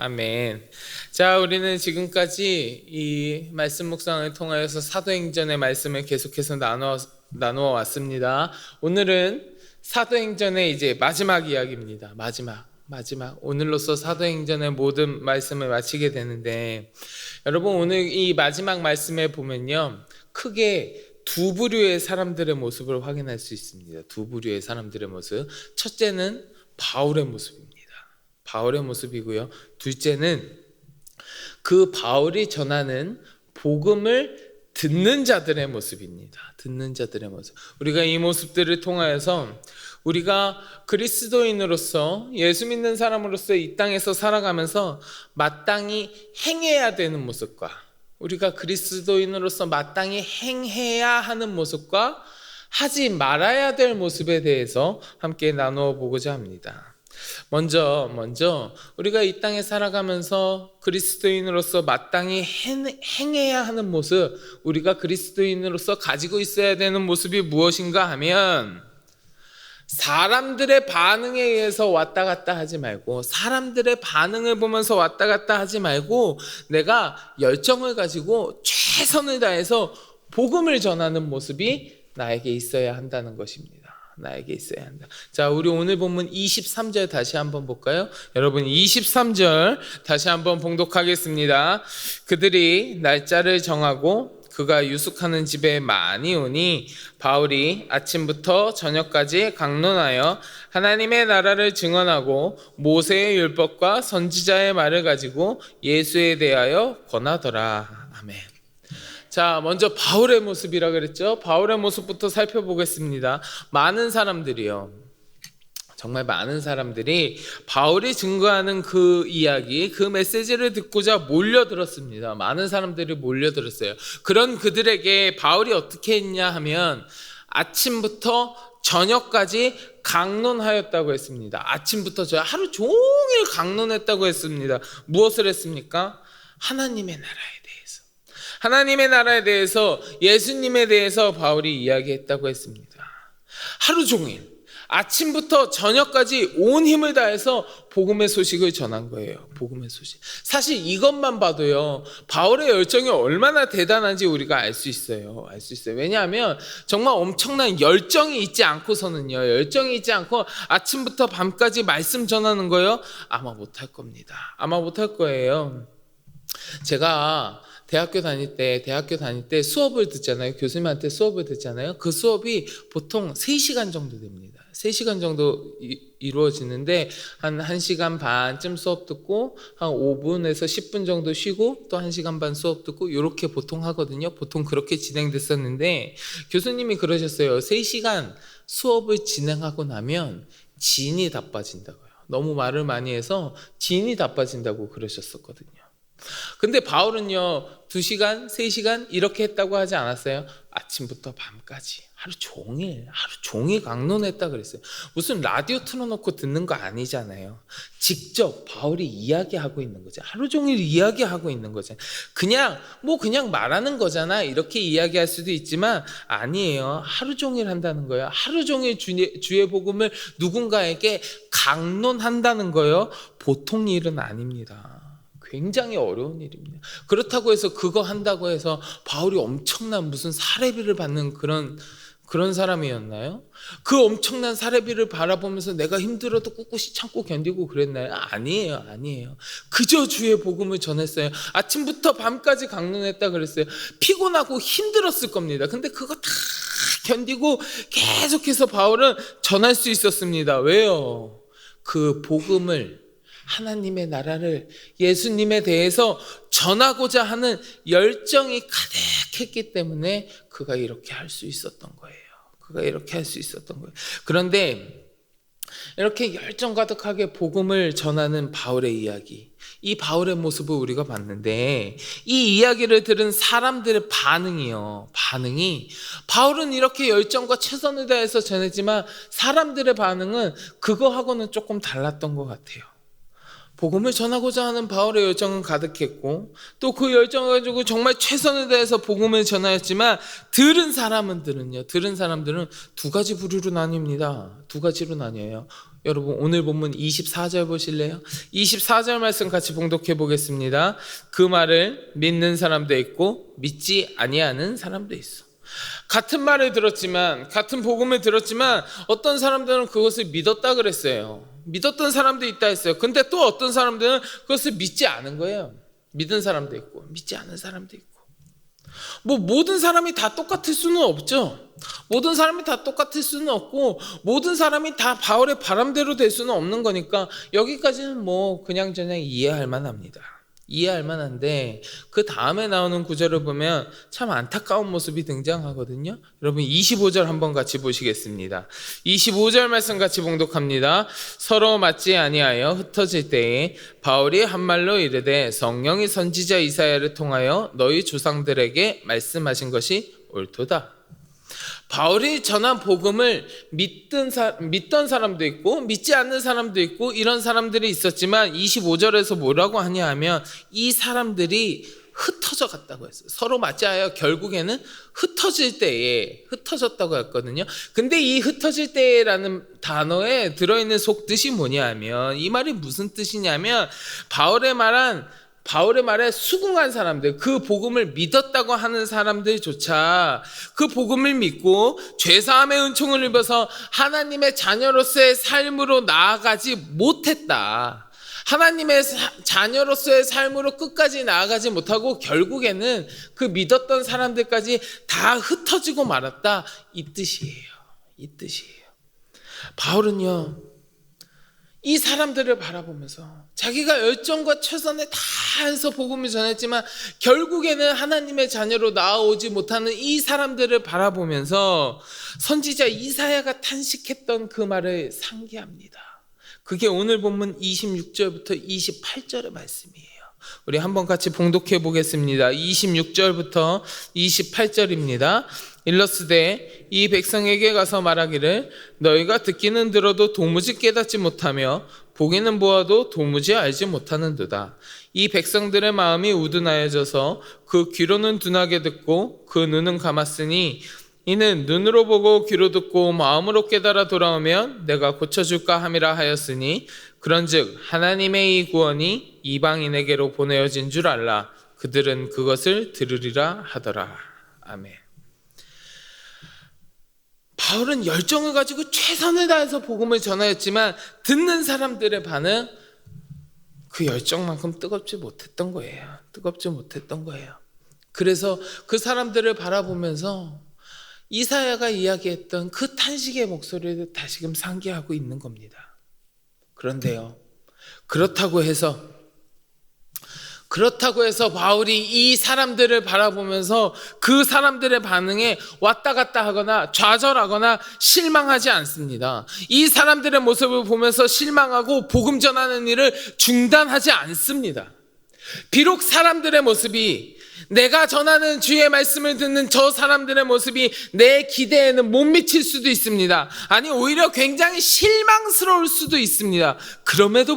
아멘. 자, 우리는 지금까지 이 말씀 묵상을 통하여서 사도행전의 말씀을 계속해서 나누어 왔습니다. 오늘은 사도행전의 이제 마지막 이야기입니다. 마지막. 오늘로써 사도행전의 모든 말씀을 마치게 되는데, 여러분 오늘 이 마지막 말씀에 보면요, 크게 두 부류의 사람들의 모습을 확인할 수 있습니다. 두 부류의 사람들의 모습. 첫째는 바울의 모습입니다. 바울의 모습이고요. 둘째는 그 바울이 전하는 복음을 듣는 자들의 모습입니다. 듣는 자들의 모습. 우리가 이 모습들을 통하여서 우리가 그리스도인으로서, 예수 믿는 사람으로서 이 땅에서 살아가면서 마땅히 행해야 되는 모습과, 우리가 그리스도인으로서 마땅히 행해야 하는 모습과 하지 말아야 될 모습에 대해서 함께 나누어 보고자 합니다. 먼저 우리가 이 땅에 살아가면서 그리스도인으로서 마땅히 행해야 하는 모습, 우리가 그리스도인으로서 가지고 있어야 되는 모습이 무엇인가 하면, 사람들의 반응에 의해서 왔다 갔다 하지 말고, 사람들의 반응을 보면서 왔다 갔다 하지 말고, 내가 열정을 가지고 최선을 다해서 복음을 전하는 모습이 나에게 있어야 한다는 것입니다. 나에게 있어야 한다. 자, 우리 오늘 본문 23절 다시 한번 볼까요? 여러분 23절 다시 한번 봉독하겠습니다. 그들이 날짜를 정하고 그가 유숙하는 집에 많이 오니 바울이 아침부터 저녁까지 강론하여 하나님의 나라를 증언하고 모세의 율법과 선지자의 말을 가지고 예수에 대하여 권하더라. 아멘. 자, 먼저 바울의 모습이라 그랬죠. 바울의 모습부터 살펴보겠습니다. 많은 사람들이요, 정말 많은 사람들이 바울이 증거하는 그 이야기, 그 메시지를 듣고자 몰려들었습니다. 많은 사람들이 몰려들었어요. 그런 그들에게 바울이 어떻게 했냐 하면 아침부터 저녁까지 강론하였다고 했습니다. 아침부터 하루 종일 강론했다고 했습니다. 무엇을 했습니까? 하나님의 나라에 대해서, 예수님에 대해서 바울이 이야기했다고 했습니다. 하루 종일 아침부터 저녁까지 온 힘을 다해서 복음의 소식을 전한 거예요. 복음의 소식. 사실 이것만 봐도요, 바울의 열정이 얼마나 대단한지 우리가 알 수 있어요. 왜냐하면 정말 엄청난 열정이 있지 않고서는요, 열정이 있지 않고 아침부터 밤까지 말씀 전하는 거요, 아마 못할 겁니다. 아마 못할 거예요. 제가 대학교 다닐 때 수업을 듣잖아요. 교수님한테 수업을 듣잖아요. 그 수업이 보통 3시간 정도 됩니다. 3시간 정도 이루어지는데 한 1시간 반쯤 수업 듣고 한 5분에서 10분 정도 쉬고 또 1시간 반 수업 듣고 이렇게 보통 하거든요. 보통 그렇게 진행됐었는데 교수님이 그러셨어요. 3시간 수업을 진행하고 나면 진이 다 빠진다고요. 너무 말을 많이 해서 진이 다 빠진다고 그러셨었거든요. 근데 바울은요, 2시간, 3시간 이렇게 했다고 하지 않았어요? 아침부터 밤까지 하루 종일 강론했다 그랬어요. 무슨 라디오 틀어놓고 듣는 거 아니잖아요. 직접 바울이 이야기하고 있는 거죠. 하루 종일 이야기하고 있는 거죠. 그냥 말하는 거잖아, 이렇게 이야기할 수도 있지만 아니에요. 하루 종일 한다는 거예요. 하루 종일 주의 복음을 누군가에게 강론한다는 거예요. 보통 일은 아닙니다. 굉장히 어려운 일입니다. 그렇다고 해서 그거 한다고 해서 바울이 엄청난 무슨 사례비를 받는 그런 사람이었나요? 그 엄청난 사례비를 바라보면서 내가 힘들어도 꿋꿋이 참고 견디고 그랬나요? 아니에요. 그저 주의 복음을 전했어요. 아침부터 밤까지 강론했다 그랬어요. 피곤하고 힘들었을 겁니다. 근데 그거 다 견디고 계속해서 바울은 전할 수 있었습니다. 왜요? 그 복음을, 하나님의 나라를, 예수님에 대해서 전하고자 하는 열정이 가득했기 때문에 그가 이렇게 할 수 있었던 거예요. 그런데 이렇게 열정 가득하게 복음을 전하는 바울의 이야기, 이 바울의 모습을 우리가 봤는데, 이 이야기를 들은 사람들의 반응이 바울은 이렇게 열정과 최선을 다해서 전했지만 사람들의 반응은 그거하고는 조금 달랐던 것 같아요. 복음을 전하고자 하는 바울의 열정은 가득했고, 또 그 열정을 가지고 정말 최선을 다해서 복음을 전하였지만 들은 사람들은 두 가지 부류로 나뉩니다. 두 가지로 나뉘어요. 여러분 오늘 본문 24절 보실래요? 24절 말씀 같이 봉독해 보겠습니다. 그 말을 믿는 사람도 있고 믿지 아니하는 사람도 있어. 같은 말을 들었지만, 같은 복음을 들었지만 어떤 사람들은 그것을 믿었다 그랬어요. 믿었던 사람도 있다 했어요. 근데 또 어떤 사람들은 그것을 믿지 않은 거예요. 믿은 사람도 있고 믿지 않은 사람도 있고. 뭐 모든 사람이 다 똑같을 수는 없죠. 모든 사람이 다 똑같을 수는 없고 모든 사람이 다 바울의 바람대로 될 수는 없는 거니까 여기까지는 뭐 그냥저냥 이해할 만합니다. 이해할 만한데 그 다음에 나오는 구절을 보면 참 안타까운 모습이 등장하거든요. 여러분 25절 한번 같이 보시겠습니다. 25절 말씀 같이 봉독합니다. 서로 맞지 아니하여 흩어질 때에 바울이 한 말로 이르되 성령이 선지자 이사야를 통하여 너희 조상들에게 말씀하신 것이 옳도다. 바울이 전한 복음을 믿던 사람도 있고 믿지 않는 사람도 있고 이런 사람들이 있었지만 25절에서 뭐라고 하냐 하면 이 사람들이 흩어져 갔다고 했어요. 서로 맞지 않아요. 결국에는 흩어질 때에 흩어졌다고 했거든요. 근데 이 흩어질 때라는 단어에 들어있는 속뜻이 뭐냐 하면 이 말이 무슨 뜻이냐면 바울의 말에 수긍한 사람들, 그 복음을 믿었다고 하는 사람들조차 그 복음을 믿고 죄사함의 은총을 입어서 하나님의 자녀로서의 삶으로 나아가지 못했다. 하나님의 자녀로서의 삶으로 끝까지 나아가지 못하고 결국에는 그 믿었던 사람들까지 다 흩어지고 말았다. 이 뜻이에요. 이 뜻이에요. 바울은요, 이 사람들을 바라보면서 자기가 열정과 최선을 다해서 복음을 전했지만 결국에는 하나님의 자녀로 나아오지 못하는 이 사람들을 바라보면서 선지자 이사야가 탄식했던 그 말을 상기합니다. 그게 오늘 본문 26절부터 28절의 말씀이에요. 우리 한번 같이 봉독해 보겠습니다. 26절부터 28절입니다. 일러스되 이 백성에게 가서 말하기를 너희가 듣기는 들어도 도무지 깨닫지 못하며 보기는 보아도 도무지 알지 못하는도다. 이 백성들의 마음이 우둔하여져서 그 귀로는 둔하게 듣고 그 눈은 감았으니 이는 눈으로 보고 귀로 듣고 마음으로 깨달아 돌아오면 내가 고쳐줄까 함이라 하였으니 그런즉 하나님의 이 구원이 이방인에게로 보내어진 줄 알라. 그들은 그것을 들으리라 하더라. 아멘. 바울은 열정을 가지고 최선을 다해서 복음을 전하였지만 듣는 사람들의 반응, 그 열정만큼 뜨겁지 못했던 거예요. 뜨겁지 못했던 거예요. 그래서 그 사람들을 바라보면서 이사야가 이야기했던 그 탄식의 목소리를 다시금 상기하고 있는 겁니다. 그런데요, 그렇다고 해서 바울이 이 사람들을 바라보면서 그 사람들의 반응에 왔다 갔다 하거나 좌절하거나 실망하지 않습니다. 이 사람들의 모습을 보면서 실망하고 복음 전하는 일을 중단하지 않습니다. 비록 사람들의 모습이, 내가 전하는 주의 말씀을 듣는 저 사람들의 모습이 내 기대에는 못 미칠 수도 있습니다. 아니, 오히려 굉장히 실망스러울 수도 있습니다. 그럼에도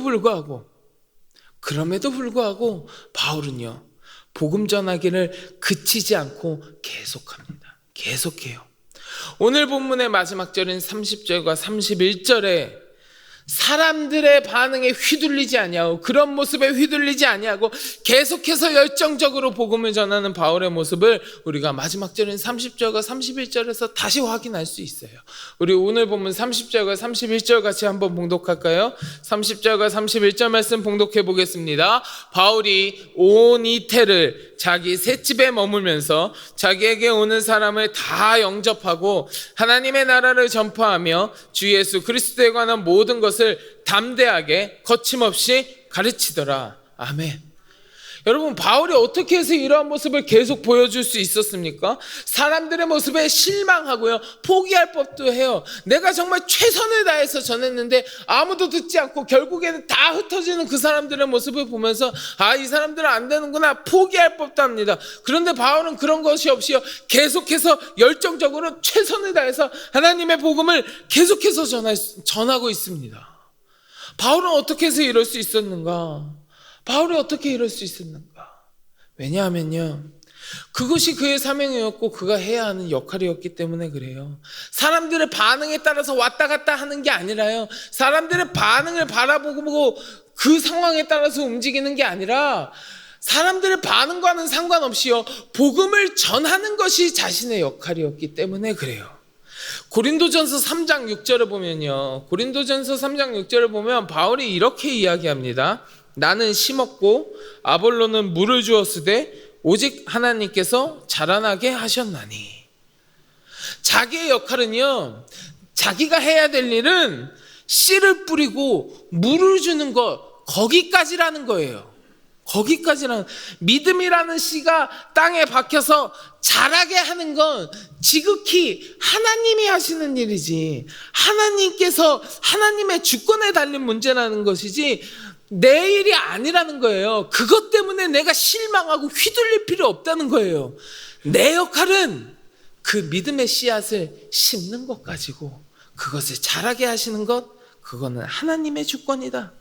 불구하고 바울은요, 복음 전하기를 그치지 않고 계속해요. 오늘 본문의 마지막 절인 30절과 31절에 사람들의 반응에 휘둘리지 아니하고 그런 모습에 휘둘리지 아니하고 계속해서 열정적으로 복음을 전하는 바울의 모습을 우리가 마지막 절인 30절과 31절에서 다시 확인할 수 있어요. 우리 오늘 본문 30절과 31절 같이 한번 봉독할까요? 30절과 31절 말씀 봉독해 보겠습니다. 바울이 온 이태를 자기 셋집에 머물면서 자기에게 오는 사람을 다 영접하고 하나님의 나라를 전파하며 주 예수 그리스도에 관한 모든 것을 담대하게 거침없이 가르치더라. 아멘. 여러분, 바울이 어떻게 해서 이러한 모습을 계속 보여줄 수 있었습니까? 사람들의 모습에 실망하고요, 포기할 법도 해요. 내가 정말 최선을 다해서 전했는데 아무도 듣지 않고 결국에는 다 흩어지는 그 사람들의 모습을 보면서 이 사람들은 안 되는구나, 포기할 법도 합니다. 그런데 바울은 그런 것이 없이요, 계속해서 열정적으로 최선을 다해서 하나님의 복음을 계속해서 전하고 있습니다. 바울은 어떻게 해서 이럴 수 있었는가? 왜냐하면요, 그것이 그의 사명이었고 그가 해야 하는 역할이었기 때문에 그래요. 사람들의 반응에 따라서 왔다 갔다 하는 게 아니라요. 사람들의 반응을 바라보고 그 상황에 따라서 움직이는 게 아니라 사람들의 반응과는 상관없이요, 복음을 전하는 것이 자신의 역할이었기 때문에 그래요. 고린도전서 3장 6절을 보면요, 고린도전서 3장 6절을 보면 바울이 이렇게 이야기합니다. 나는 심었고 아볼로는 물을 주었으되 오직 하나님께서 자라나게 하셨나니. 자기의 역할은요, 자기가 해야 될 일은 씨를 뿌리고 물을 주는 것, 거기까지라는 거예요. 거기까지라는, 믿음이라는 씨가 땅에 박혀서 자라게 하는 건 지극히 하나님이 하시는 일이지, 하나님께서 하나님의 주권에 달린 문제라는 것이지 내 일이 아니라는 거예요. 그것 때문에 내가 실망하고 휘둘릴 필요 없다는 거예요. 내 역할은 그 믿음의 씨앗을 심는 것 가지고 그것을 자라게 하시는 것, 그거는 하나님의 주권이다.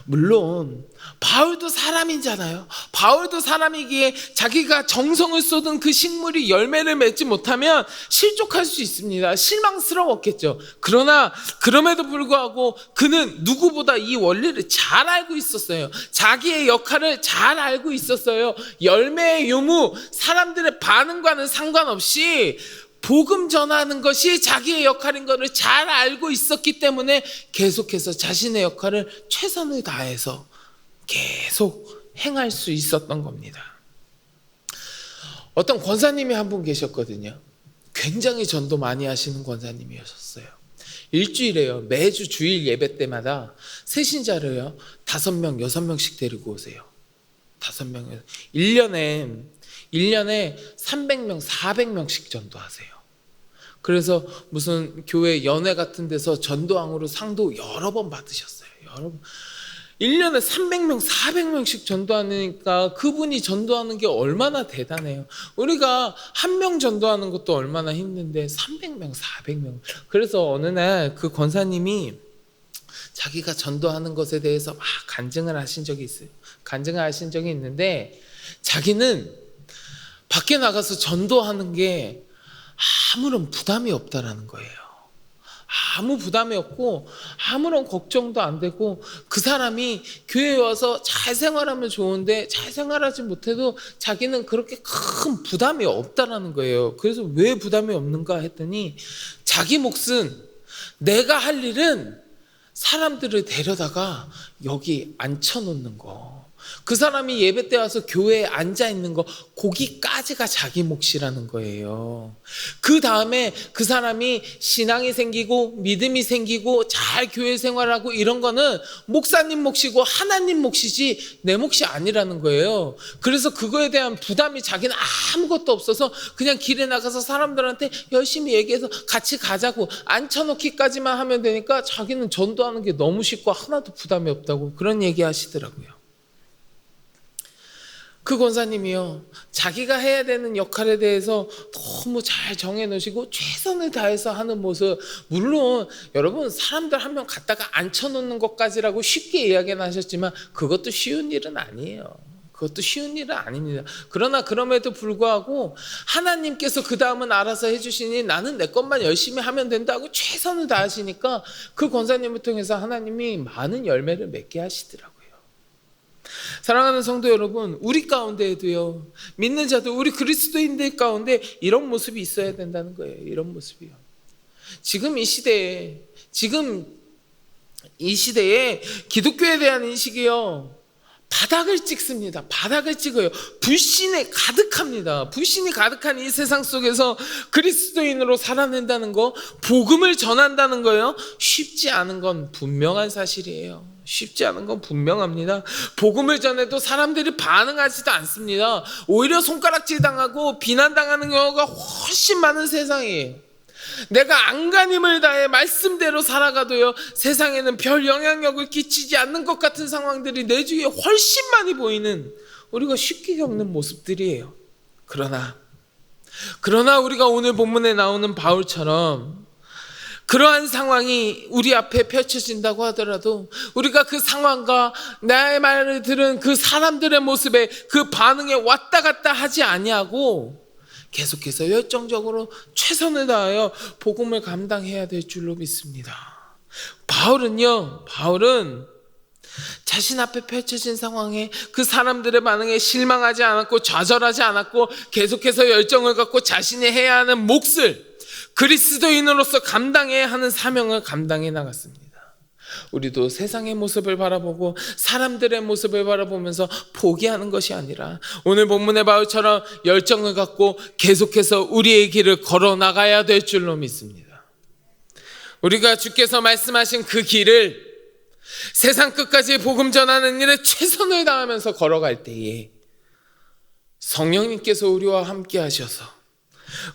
물론 바울도 사람이잖아요. 바울도 사람이기에 자기가 정성을 쏟은 그 식물이 열매를 맺지 못하면 실족할 수 있습니다. 실망스러웠겠죠. 그러나 그럼에도 불구하고 그는 누구보다 이 원리를 잘 알고 있었어요. 자기의 역할을 잘 알고 있었어요. 열매의 유무, 사람들의 반응과는 상관없이 복음 전하는 것이 자기의 역할인 것을 잘 알고 있었기 때문에 계속해서 자신의 역할을 최선을 다해서 계속 행할 수 있었던 겁니다. 어떤 권사님이 한 분 계셨거든요. 굉장히 전도 많이 하시는 권사님이셨어요. 일주일에요, 매주 주일 예배 때마다 새신자를요 5명, 6명씩 데리고 오세요. 5명, 1년에 300명, 400명씩 전도하세요. 그래서 무슨 교회 연회 같은 데서 전도왕으로 상도 여러 번 받으셨어요. 여러 번. 1년에 300명, 400명씩 전도하니까 그분이 전도하는 게 얼마나 대단해요. 우리가 한 명 전도하는 것도 얼마나 힘든데 300명, 400명. 그래서 어느 날 그 권사님이 자기가 전도하는 것에 대해서 막 간증을 하신 적이 있어요. 간증을 하신 적이 있는데 자기는 밖에 나가서 전도하는 게 아무런 부담이 없다라는 거예요. 아무 부담이 없고 아무런 걱정도 안 되고, 그 사람이 교회에 와서 잘 생활하면 좋은데 잘 생활하지 못해도 자기는 그렇게 큰 부담이 없다라는 거예요. 그래서 왜 부담이 없는가 했더니 자기 몫은, 내가 할 일은 사람들을 데려다가 여기 앉혀놓는 거, 그 사람이 예배 때 와서 교회에 앉아있는 거, 거기까지가 자기 몫이라는 거예요. 그 다음에 그 사람이 신앙이 생기고 믿음이 생기고 잘 교회 생활하고 이런 거는 목사님 몫이고 하나님 몫이지 내 몫이 아니라는 거예요. 그래서 그거에 대한 부담이 자기는 아무것도 없어서 그냥 길에 나가서 사람들한테 열심히 얘기해서 같이 가자고 앉혀놓기까지만 하면 되니까 자기는 전도하는 게 너무 쉽고 하나도 부담이 없다고 그런 얘기 하시더라고요. 그 권사님이요, 자기가 해야 되는 역할에 대해서 너무 잘 정해놓으시고 최선을 다해서 하는 모습, 물론 여러분 사람들 한 명 갖다가 앉혀놓는 것까지라고 쉽게 이야기는 하셨지만 그것도 쉬운 일은 아니에요. 그것도 쉬운 일은 아닙니다. 그러나 그럼에도 불구하고 하나님께서 그 다음은 알아서 해주시니 나는 내 것만 열심히 하면 된다고 최선을 다하시니까 그 권사님을 통해서 하나님이 많은 열매를 맺게 하시더라고요. 사랑하는 성도 여러분, 우리 가운데에도요, 믿는 자들, 우리 그리스도인들 가운데 이런 모습이 있어야 된다는 거예요. 이런 모습이요. 지금 이 시대에 기독교에 대한 인식이요, 바닥을 찍습니다. 바닥을 찍어요. 불신에 가득합니다. 불신이 가득한 이 세상 속에서 그리스도인으로 살아낸다는 거, 복음을 전한다는 거요, 쉽지 않은 건 분명한 사실이에요. 쉽지 않은 건 분명합니다. 복음을 전해도 사람들이 반응하지도 않습니다. 오히려 손가락질 당하고 비난당하는 경우가 훨씬 많은 세상이에요. 내가 안간힘을 다해 말씀대로 살아가도요, 세상에는 별 영향력을 끼치지 않는 것 같은 상황들이 내 주위에 훨씬 많이 보이는, 우리가 쉽게 겪는 모습들이에요. 그러나 우리가 오늘 본문에 나오는 바울처럼 그러한 상황이 우리 앞에 펼쳐진다고 하더라도 우리가 그 상황과 나의 말을 들은 그 사람들의 모습에 그 반응에 왔다 갔다 하지 아니하고 계속해서 열정적으로 최선을 다하여 복음을 감당해야 될 줄로 믿습니다. 바울은 자신 앞에 펼쳐진 상황에 그 사람들의 반응에 실망하지 않았고 좌절하지 않았고 계속해서 열정을 갖고 자신이 해야 하는 몫을 그리스도인으로서 감당해야 하는 사명을 감당해 나갔습니다. 우리도 세상의 모습을 바라보고 사람들의 모습을 바라보면서 포기하는 것이 아니라 오늘 본문의 바울처럼 열정을 갖고 계속해서 우리의 길을 걸어 나가야 될 줄로 믿습니다. 우리가 주께서 말씀하신 그 길을 세상 끝까지 복음 전하는 일에 최선을 다하면서 걸어갈 때에 성령님께서 우리와 함께 하셔서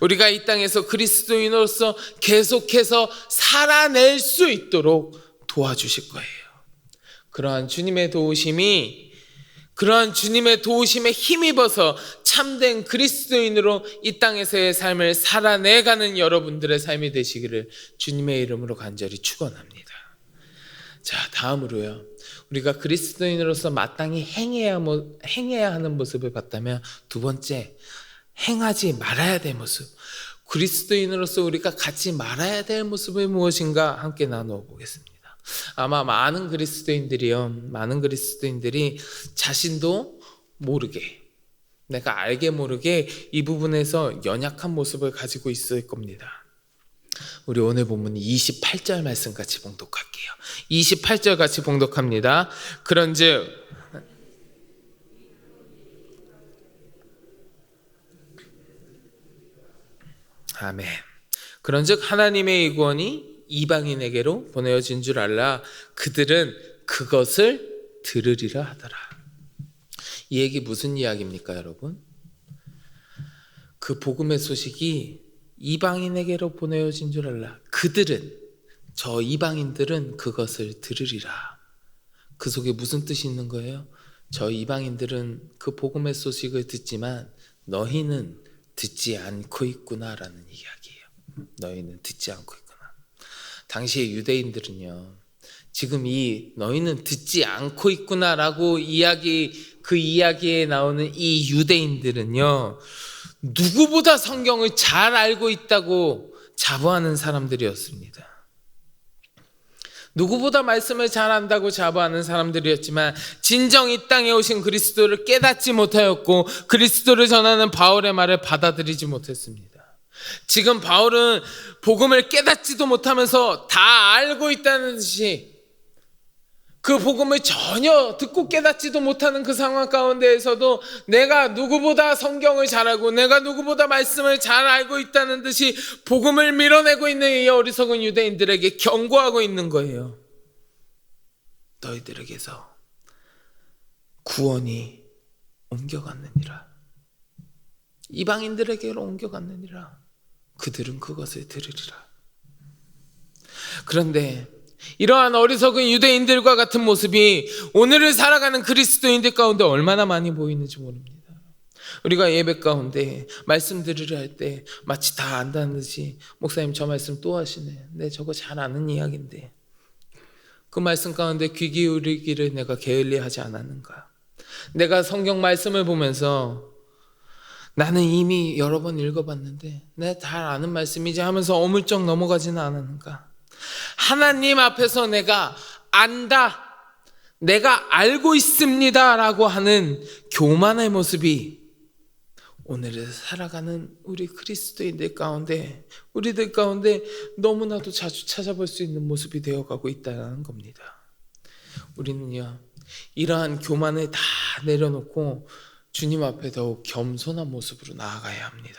우리가 이 땅에서 그리스도인으로서 계속해서 살아낼 수 있도록 도와주실 거예요. 그러한 주님의 도우심에 힘입어서 참된 그리스도인으로 이 땅에서의 삶을 살아내가는 여러분들의 삶이 되시기를 주님의 이름으로 간절히 축원합니다. 자, 다음으로요. 우리가 그리스도인으로서 마땅히 행해야 하는 모습을 봤다면 두 번째, 행하지 말아야 될 모습. 그리스도인으로서 우리가 갖지 말아야 될 모습이 무엇인가 함께 나누어 보겠습니다. 아마 많은 그리스도인들이 자신도 모르게, 내가 알게 모르게 이 부분에서 연약한 모습을 가지고 있을 겁니다. 우리 오늘 본문 28절 말씀 같이 봉독할게요. 28절 같이 봉독합니다. 그런즉 아멘. 그런즉 하나님의 이 구원이 이방인에게로 보내어진 줄 알라. 그들은 그것을 들으리라 하더라. 이 얘기 무슨 이야기입니까, 여러분? 그 복음의 소식이 이방인에게로 보내어진 줄 알라. 저 이방인들은 그것을 들으리라. 그 속에 무슨 뜻이 있는 거예요? 저 이방인들은 그 복음의 소식을 듣지만 너희는 듣지 않고 있구나라는 이야기예요. 너희는 듣지 않고 있구나. 당시의 유대인들은요, 지금 이 너희는 듣지 않고 있구나라고 그 이야기에 나오는 이 유대인들은요, 누구보다 성경을 잘 알고 있다고 자부하는 사람들이었습니다. 누구보다 말씀을 잘 안다고 자부하는 사람들이었지만 진정 이 땅에 오신 그리스도를 깨닫지 못하였고 그리스도를 전하는 바울의 말을 받아들이지 못했습니다. 지금 바울은 복음을 깨닫지도 못하면서 다 알고 있다는 듯이 그 복음을 전혀 듣고 깨닫지도 못하는 그 상황 가운데에서도 내가 누구보다 성경을 잘 알고 내가 누구보다 말씀을 잘 알고 있다는 듯이 복음을 밀어내고 있는 이 어리석은 유대인들에게 경고하고 있는 거예요. 너희들에게서 구원이 옮겨갔느니라. 이방인들에게로 옮겨갔느니라. 그들은 그것을 들으리라. 그런데 이러한 어리석은 유대인들과 같은 모습이 오늘을 살아가는 그리스도인들 가운데 얼마나 많이 보이는지 모릅니다. 우리가 예배 가운데 말씀 들으려 할 때 마치 다 안다는 듯이 목사님 저 말씀 또 하시네. 네, 저거 잘 아는 이야기인데 그 말씀 가운데 귀 기울이기를 내가 게을리하지 않았는가. 내가 성경 말씀을 보면서 나는 이미 여러 번 읽어봤는데 내가 잘 아는 말씀이지 하면서 어물쩍 넘어가지는 않았는가. 하나님 앞에서 내가 안다, 내가 알고 있습니다 라고 하는 교만의 모습이 오늘을 살아가는 우리 그리스도인들 가운데, 우리들 가운데 너무나도 자주 찾아볼 수 있는 모습이 되어가고 있다는 겁니다. 우리는요, 이러한 교만을 다 내려놓고 주님 앞에 더욱 겸손한 모습으로 나아가야 합니다.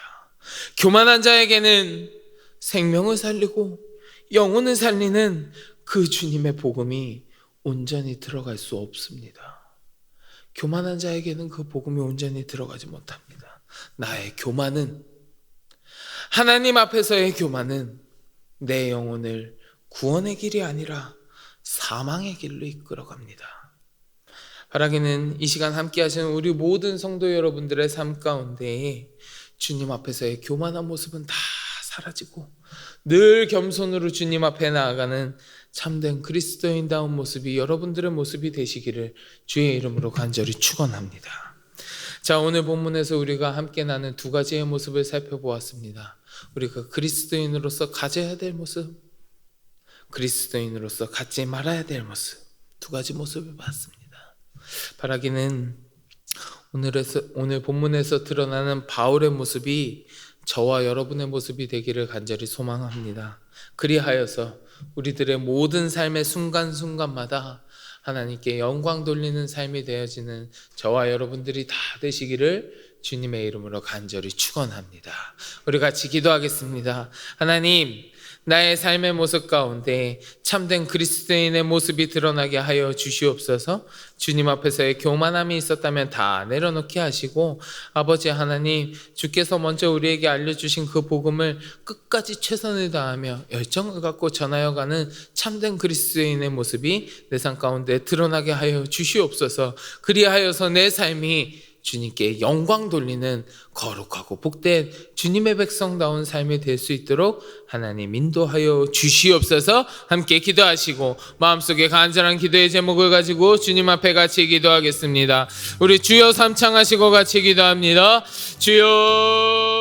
교만한 자에게는 생명을 살리고 영혼을 살리는 그 주님의 복음이 온전히 들어갈 수 없습니다. 교만한 자에게는 그 복음이 온전히 들어가지 못합니다. 나의 교만은, 하나님 앞에서의 교만은 내 영혼을 구원의 길이 아니라 사망의 길로 이끌어갑니다. 바라기는 이 시간 함께 하시는 우리 모든 성도 여러분들의 삶 가운데 주님 앞에서의 교만한 모습은 다 사라지고 늘 겸손으로 주님 앞에 나아가는 참된 그리스도인다운 모습이 여러분들의 모습이 되시기를 주의 이름으로 간절히 축원합니다. 자, 오늘 본문에서 우리가 함께 나눈 두 가지의 모습을 살펴보았습니다. 우리가 그리스도인으로서 가져야 될 모습, 그리스도인으로서 갖지 말아야 될 모습, 두 가지 모습을 봤습니다. 바라기는 오늘 본문에서 드러나는 바울의 모습이 저와 여러분의 모습이 되기를 간절히 소망합니다. 그리하여서 우리들의 모든 삶의 순간순간마다 하나님께 영광 돌리는 삶이 되어지는 저와 여러분들이 다 되시기를 주님의 이름으로 간절히 축원합니다. 우리 같이 기도하겠습니다. 하나님, 나의 삶의 모습 가운데 참된 그리스도인의 모습이 드러나게 하여 주시옵소서. 주님 앞에서의 교만함이 있었다면 다 내려놓게 하시고, 아버지 하나님, 주께서 먼저 우리에게 알려주신 그 복음을 끝까지 최선을 다하며 열정을 갖고 전하여 가는 참된 그리스도인의 모습이 내 삶 가운데 드러나게 하여 주시옵소서. 그리하여서 내 삶이 주님께 영광 돌리는 거룩하고 복된 주님의 백성다운 삶이 될 수 있도록 하나님 인도하여 주시옵소서. 함께 기도하시고 마음속에 간절한 기도의 제목을 가지고 주님 앞에 같이 기도하겠습니다. 우리 주여 삼창하시고 같이 기도합니다. 주여